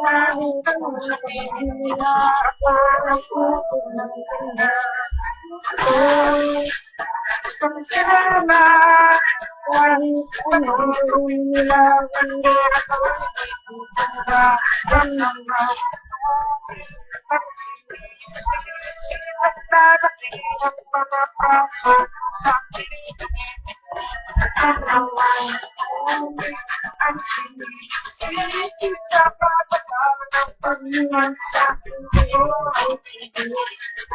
Nakita mo sa pagkakila ako ay ukod ng ganda. Isang sinama, kahit anong gawin nila, hindi ako nakikita. Yan naman, at sinisip at dadating ang mga paso sa akin. Yan naman, ang sinisip sa pagkakala ng pagniwan sa akin sa'yo ay tigil.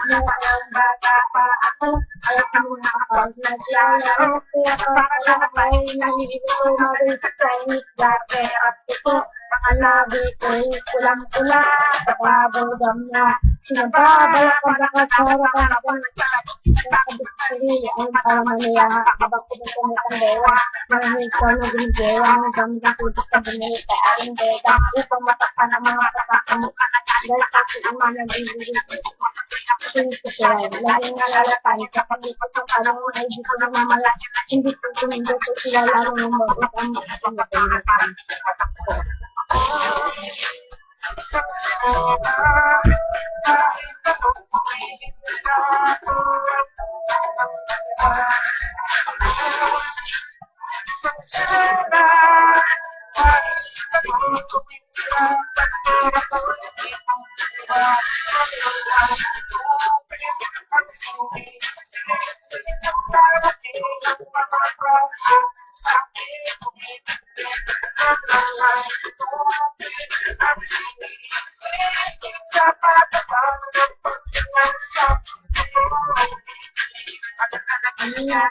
Noong bata pa ako, alam mo na kapag naglalaro, kaya para ay nalilito mag-isip sa inis dati at ito, mga labi ko'y kulang-kula, kapabagam na sinababalak ang lakas sa harapan ako nagkakabistiri ang pamanaya, habang kumitong dewa, nangihig ka na ginigewa, hanggang putos ka binili kay aring beda, upang matakpan ang mga pagkakamuka na dahil kasi iman ang ibigay. Sinisipiray, laging nalalatan, kapag ito ang tanong ay di ko namamalaki, hindi ko tumindo ko sila lalo ng mag-ut ang pagkakamukan. Isang sinama, kahit anong tumingin na ako. Isang sinama, kahit anong tumingin na ako.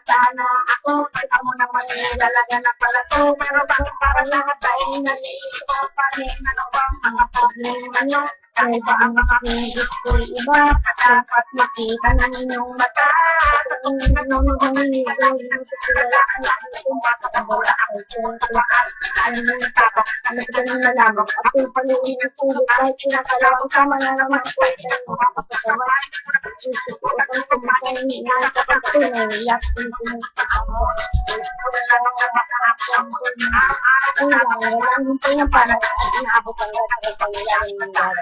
Sana ako, kita mo naman nilalaga na pala to. Pero bakit para lahat ay nalilito pa rin? Ano bang mga problema nyo? Ano ba ang mga gusto iba? Dapat makita ng inyong mata. Kung inyong nangihigo, yung sila kung bakit ang wala ay lahat. Ano yung tapak? Ano ba yung nalaman? At yung paluin ng sulit kahit sinakalawang sama na naman po ito yung makakapagawa. Isip ko itong kumakay na kapag tunay, lahat yung kumakagawa. Walang hinto yung parang inaabot ang lahat ng pangyayaring nangyari.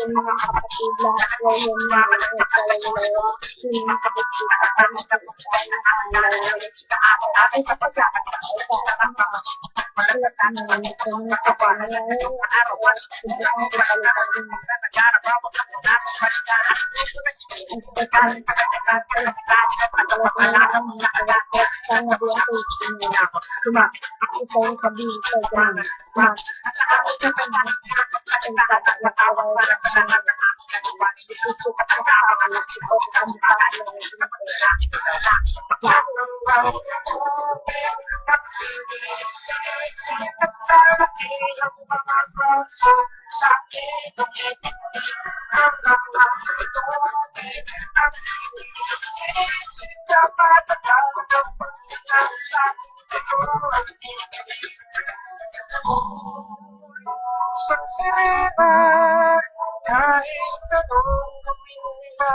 Mga kapatid lahat ngayon na nagkalalawa sining kapatid at ang kapatid ay kapag ay sa mga kung kapanayan araw-araw ang kapalitan din Sa sirena, kahit anong gawin nila.